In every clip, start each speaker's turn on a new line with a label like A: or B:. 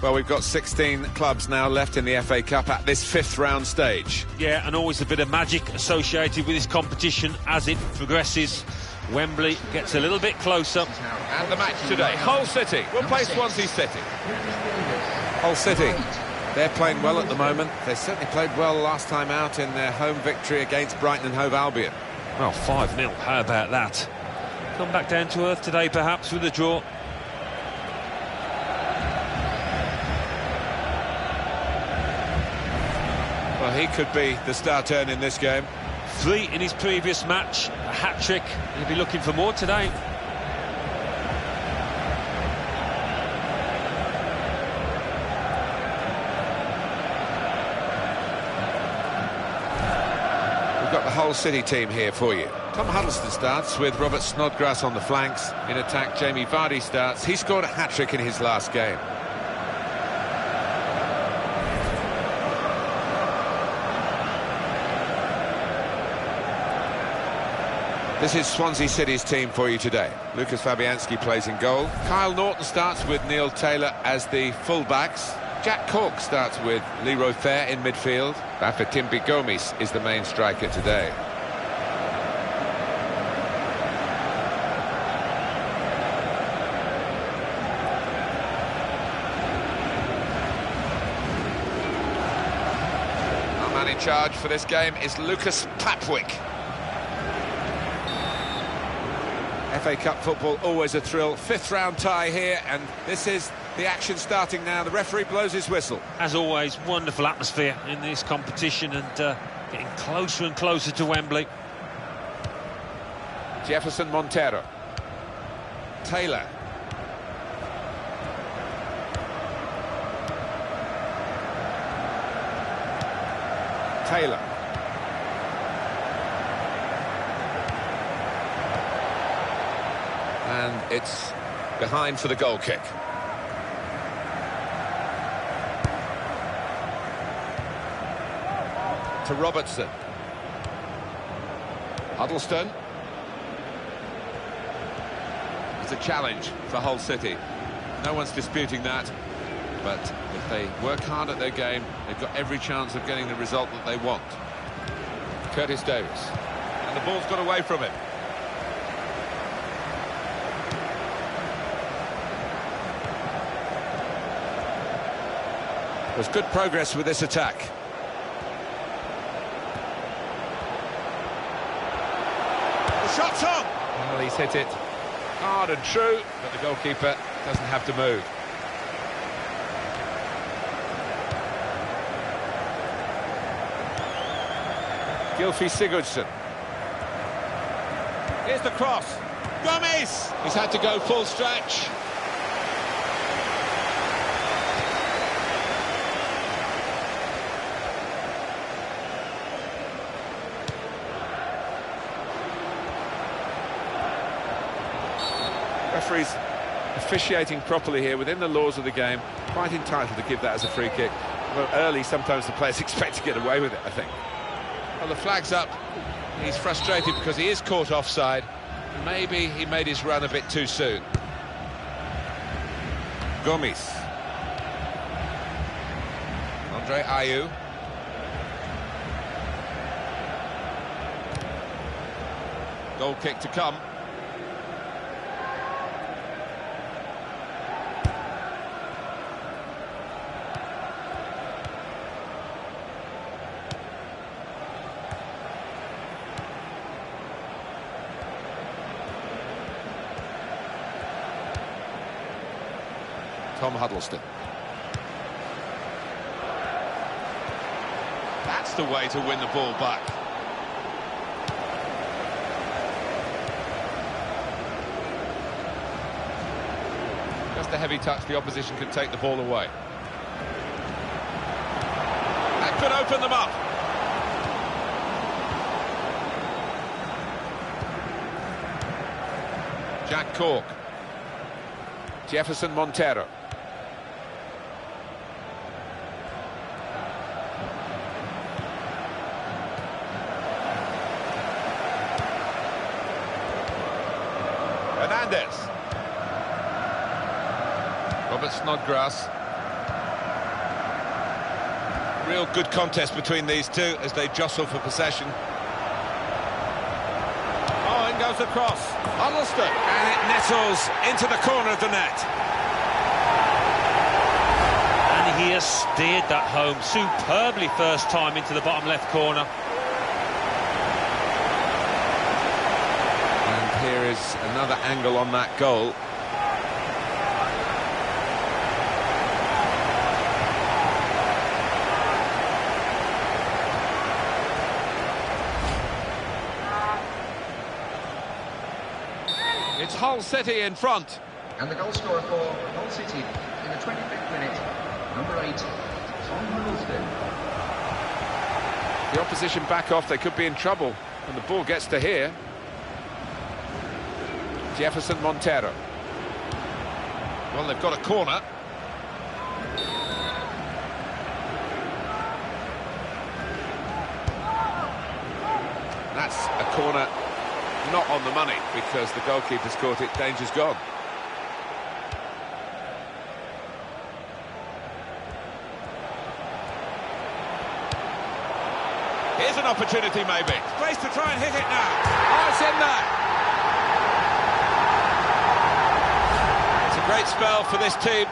A: Well, we've got 16 clubs now left in the FA Cup at this fifth round stage.
B: Yeah, and always a bit of magic associated with this competition as it progresses. Wembley gets a little bit closer.
A: And the match today, Hull City will play Swansea City. Hull City, they're playing well at the moment. They certainly played well last time out in their home victory against Brighton and Hove Albion.
B: Well, 5-0, how about that? Come back down to earth today, perhaps, with a draw.
A: Well, he could be the star turn in this game.
B: 3 in his previous match, a hat-trick. He'll be looking for more today.
A: We've got the Hull City team here for you. Tom Huddleston starts with Robert Snodgrass on the flanks. In attack, Jamie Vardy starts. He scored a hat-trick in his last game. This is Swansea City's team for you today. Lucas Fabianski plays in goal. Kyle Norton starts with Neil Taylor as the full-backs. Jack Cork starts with Leroy Fair in midfield. Bafétimbi Gomis is the main striker today. Our man in charge for this game is Lucas Papwick. FA Cup football, always a thrill. Fifth round tie here, and this is the action starting now. The referee blows his whistle.
B: As always, wonderful atmosphere in this competition, and getting closer and closer to Wembley.
A: Jefferson Montero. Taylor. Taylor. And it's behind for the goal kick. To Robertson. Huddleston. It's a challenge for Hull City. No one's disputing that. But if they work hard at their game, they've got every chance of getting the result that they want. Curtis Davis. And the ball's got away from him. There's good progress with this attack. The shot's on! Well, he's hit it hard and true, but the goalkeeper doesn't have to move. Gylfi Sigurdsson. Here's the cross. Gomez! He's had to go full stretch. Referees officiating properly here within the laws of the game, quite entitled to give that as a free kick. Well, early, sometimes the players expect to get away with it, I think. Well, the flag's up. He's frustrated because he is caught offside. Maybe he made his run a bit too soon. Gomis. Andre Ayew. Goal kick to come. Tom Huddleston. That's the way to win the ball back. Just a heavy touch, the opposition can take the ball away. That could open them up. Jack Cork. Jefferson Montero. Hernandez. Robert Snodgrass. Real good contest between these two as they jostle for possession. Oh, in goes the cross. Huddleston. And it nettles into the corner of the net.
B: And he has steered that home superbly first time into the bottom left corner.
A: And here is another angle on that goal. It's Hull City in front.
C: And the goal scorer for Hull City in the 25th minute, number 8, Tom Huddleston.
A: The opposition back off, they could be in trouble when the ball gets to here. Jefferson Montero. Well, they've got a corner. That's a corner not on the money because the goalkeeper's caught it. Danger's gone. Here's an opportunity, maybe. Place to try and hit it now. Oh, it's in there. It's a great spell for this team.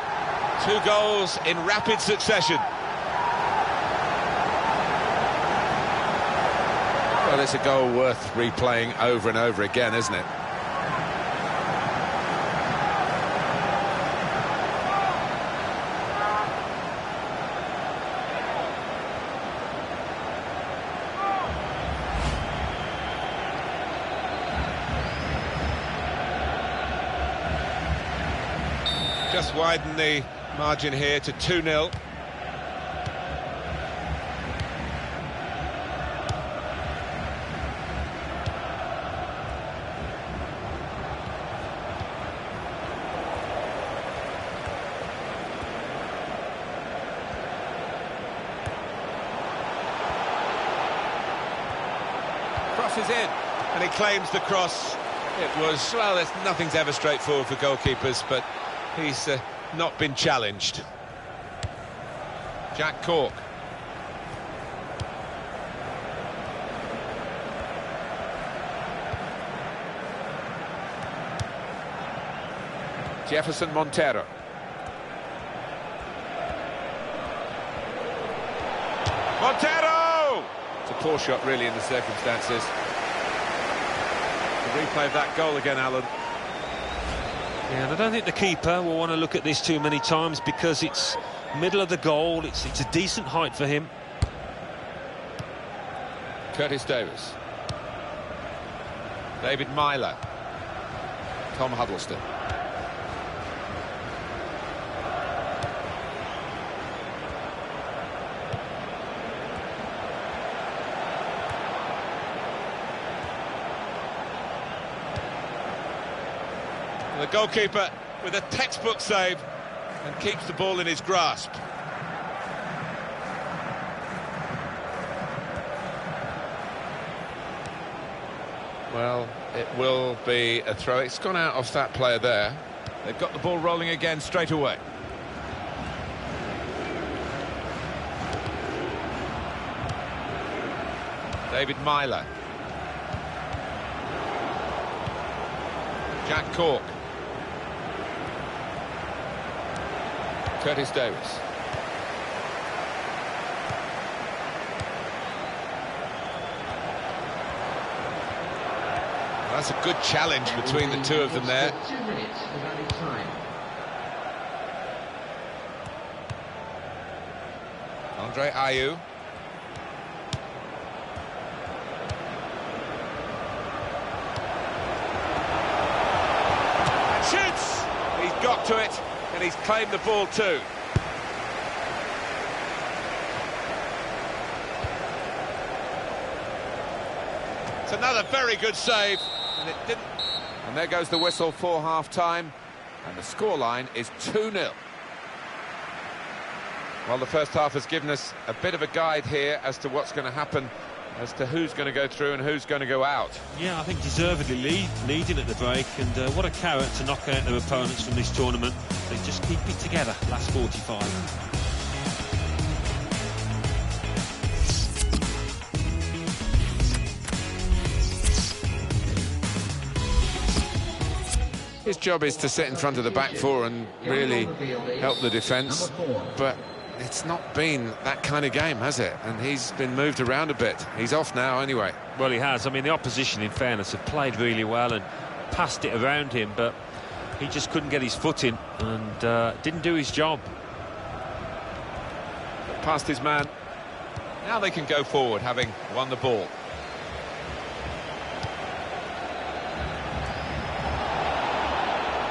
A: 2 goals in rapid succession. Well, it's a goal worth replaying over and over again, isn't it? Just widen the margin here to 2-0. Crosses in, and he claims the cross. It was, well, nothing's ever straightforward for goalkeepers, but he's not been challenged. Jack Cork. Jefferson Montero. Montero! It's a poor shot, really, in the circumstances. The replay of that goal again, Alan.
B: Yeah, and I don't think the keeper will want to look at this too many times because it's middle of the goal. It's a decent height for him.
A: Curtis Davis. David Myler. Tom Huddleston. The goalkeeper with a textbook save and keeps the ball in his grasp. Well, it will be a throw. It's gone out off that player there. They've got the ball rolling again straight away. David Myler. Jack Cork. Curtis Davis. That's a good challenge between the two of them there.
C: 2 minutes of added time.
A: Andre Ayew. And shoots! He's got to it, and he's claimed the ball too. It's another very good save, and it didn't. And there goes the whistle for half-time, and the scoreline is 2-0. Well, the first half has given us a bit of a guide here as to what's going to happen, as to who's going to go through and who's going to go out.
B: Yeah, I think deservedly leading at the break, and what a carrot to knock out their opponents from this tournament. They just keep it together last 45.
A: His job is to sit in front of the back four and really help the defence, but it's not been that kind of game, has it? And he's been moved around a bit. He's off now anyway.
B: Well, he has. I mean, the opposition, in fairness, have played really well and passed it around him, but he just couldn't get his foot in and didn't do his job.
A: Past his man.
D: Now they can go forward, having won the ball.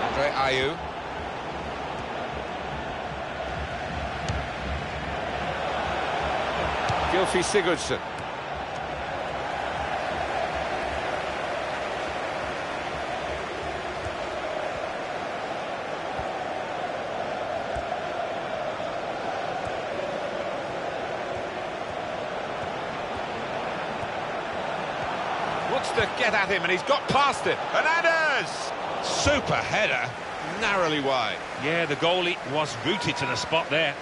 D: Andre Ayew.
A: Gylfi Sigurdsson. Wants to get at him, and he's got past it. Hernandez! Super header, narrowly wide.
B: Yeah, the goalie was rooted to the spot there.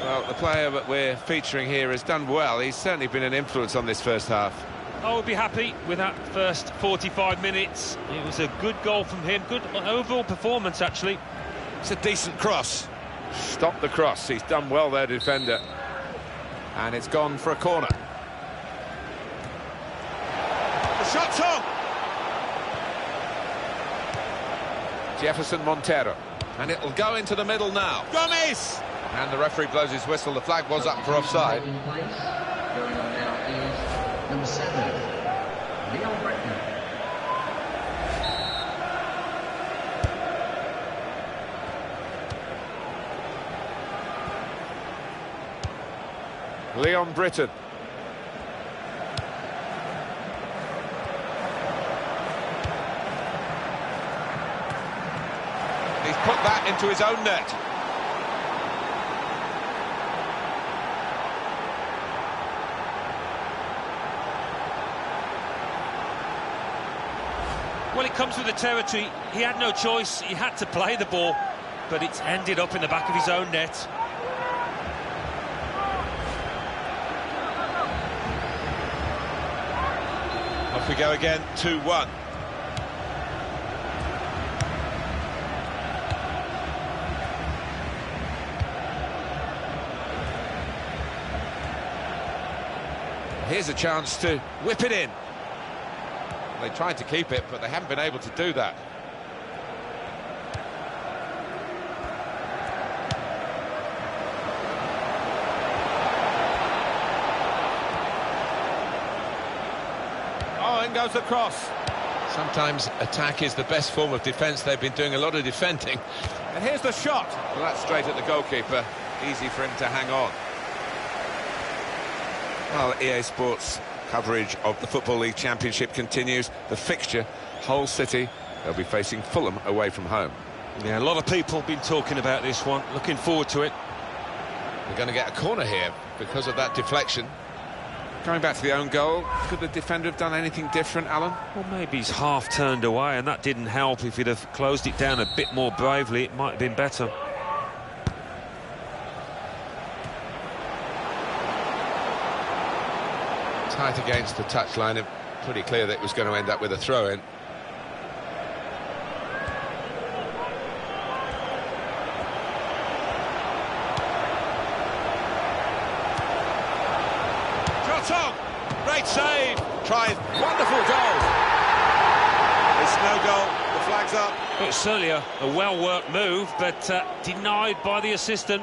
A: Well, the player that we're featuring here has done well. He's certainly been an influence on this first half.
B: I would be happy with that first 45 minutes. It was a good goal from him. Good overall performance, actually.
A: It's a decent cross. Stop the cross. He's done well there, defender. And it's gone for a corner. The shot's on! Jefferson Montero. And it'll go into the middle now. Gomez! And the referee blows his whistle. The flag was up for offside.
C: Going on now is number 7, Leon Britton.
A: Leon Britton. He's put that into his own net.
B: Well, it comes with the territory. He had no choice. He had to play the ball, but it's ended up in the back of his own net.
D: Off we go again, 2-1.
A: Here's a chance to whip it in. They tried to keep it, but they haven't been able to do that. Oh, in goes the cross. Sometimes attack is the best form of defence. They've been doing a lot of defending. And here's the shot. Well, that's straight at the goalkeeper. Easy for him to hang on. Well, EA Sports coverage of the Football League Championship continues. The fixture, Hull City, they'll be facing Fulham away from home.
B: Yeah, a lot of people have been talking about this one. Looking forward to it.
A: They're going to get a corner here because of that deflection. Going back to the own goal, could the defender have done anything different, Alan?
B: Well, maybe he's half turned away, and that didn't help. If he'd have closed it down a bit more bravely, it might have been better.
A: Tight against the touchline, and pretty clear that it was going to end up with a throw-in. Shot on! Great save! Tries, wonderful goal! It's no goal, the flag's up.
B: It's certainly a well-worked move, but denied by the assistant.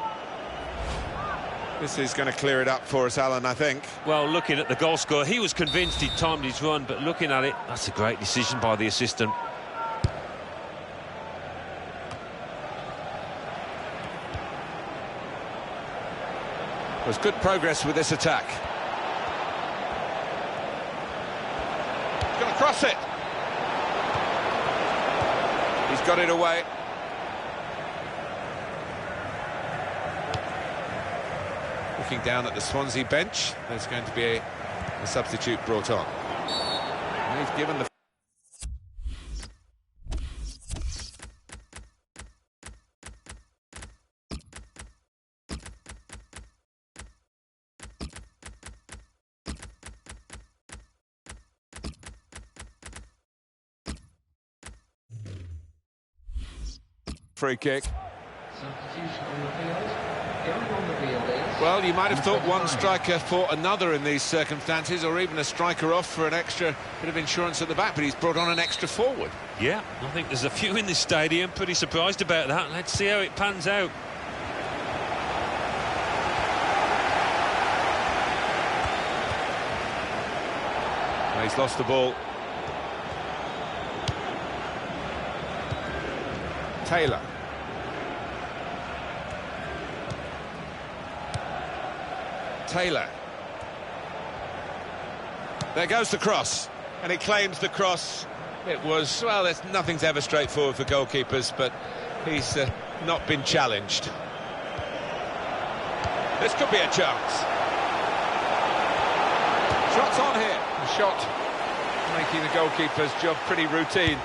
A: This is going to clear it up for us, Alan, I think.
B: Well, looking at the goal scorer, he was convinced he'd timed his run, but looking at it, that's a great decision by the assistant.
A: There's good progress with this attack. He's going to cross it. He's got it away. Looking down at the Swansea bench, there's going to be a substitute brought on. And he's given the free kick.
C: Substitution on the field. Going on the field is...
A: Well, you might have thought one
C: 25.
A: striker fought another in these circumstances, or even a striker off for an extra bit of insurance at the back, but he's brought on an extra forward.
B: Yeah, I think there's a few in this stadium pretty surprised about that. Let's see how it pans out.
A: He's lost the ball. Taylor. Taylor. There goes the cross.
D: And he claims the cross. It was, well, nothing's ever straightforward for goalkeepers, but he's not been challenged. This could be a chance.
A: Shots on here. The shot making the goalkeeper's job pretty routine.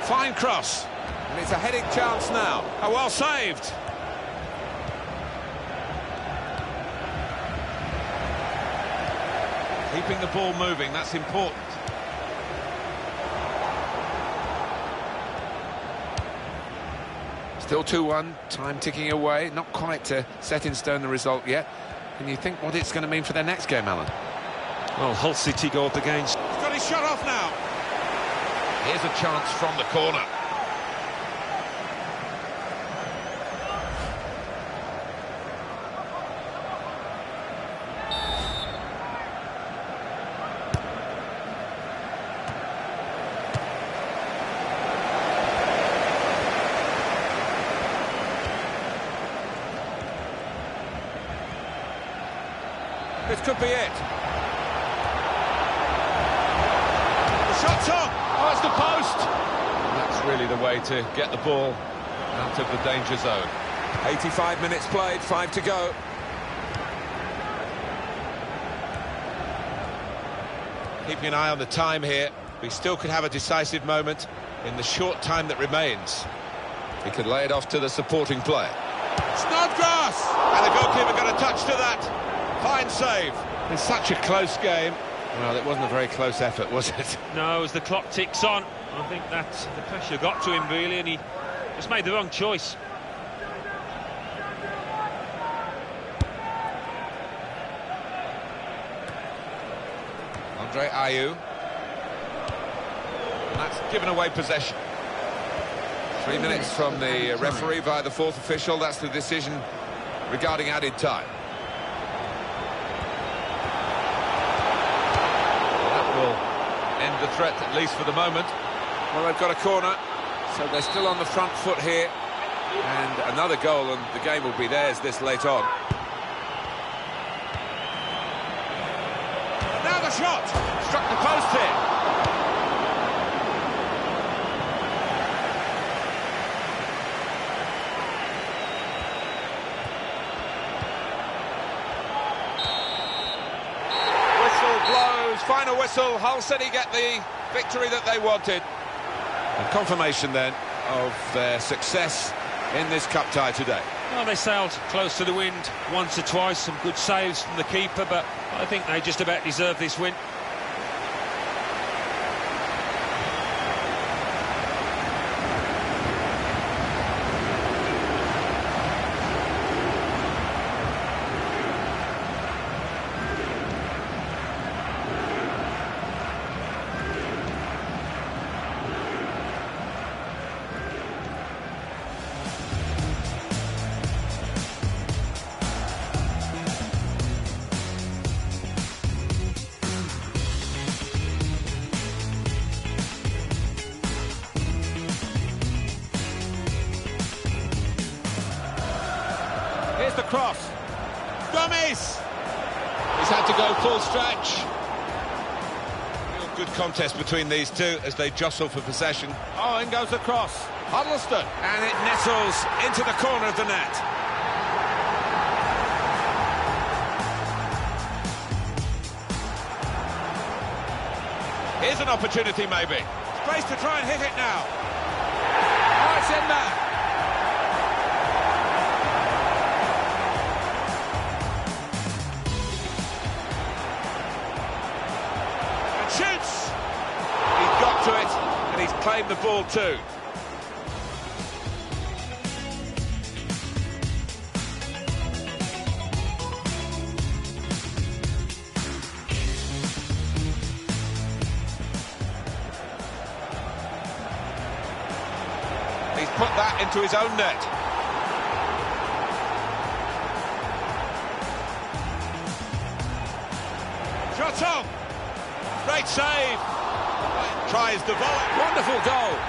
A: Fine cross. And it's a heading chance now. Oh, well saved.
D: Keeping the ball moving, that's important.
A: Still 2-1, time ticking away, not quite set in stone the result yet. Can you think what it's going to mean for their next game, Alan?
B: Well, Hull City go up against...
A: He's got his shot off now.
D: Here's a chance from the corner.
A: This could be it. The shot's on. Oh, it's the post.
D: That's really the way to get the ball out of the danger zone.
A: 85 minutes played, 5 to go.
D: Keeping an eye on the time here. We still could have a decisive moment in the short time that remains.
A: He could lay it off to the supporting player.
D: Snodgrass! And the goalkeeper got a touch to that. Fine save.
A: It's such a close game. Well, it wasn't a very close effort, was it?
B: No, as the clock ticks on, I think that the pressure got to him, really, and he just made the wrong choice.
D: Andre Ayew. And that's given away possession.
A: 3 minutes from the referee via the fourth official. That's the decision regarding added time.
D: End the threat, at least for the moment.
A: Well, they've got a corner, so they're still on the front foot here. And another goal, and the game will be theirs this late on. Now the shot! Struck the post here. Final whistle, Hull City get the victory that they wanted. And confirmation then of their success in this cup tie today.
B: Well, they sailed close to the wind once or twice, some good saves from the keeper, but I think they just about deserve this win.
A: Here's the cross. Gomez!
D: He's had to go full stretch. Real good contest between these two as they jostle for possession.
A: Oh, in goes the cross. Huddleston. And it nestles into the corner of the net.
D: Here's an opportunity, maybe.
A: Space to try and hit it now. Oh, it's in there. claim the ball too. He's put that into his own net. Shot on! Great save! Tries the volley. Wonderful goal!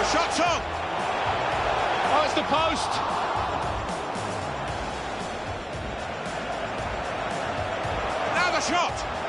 A: Shot's on! Oh, it's the post! Now the shot!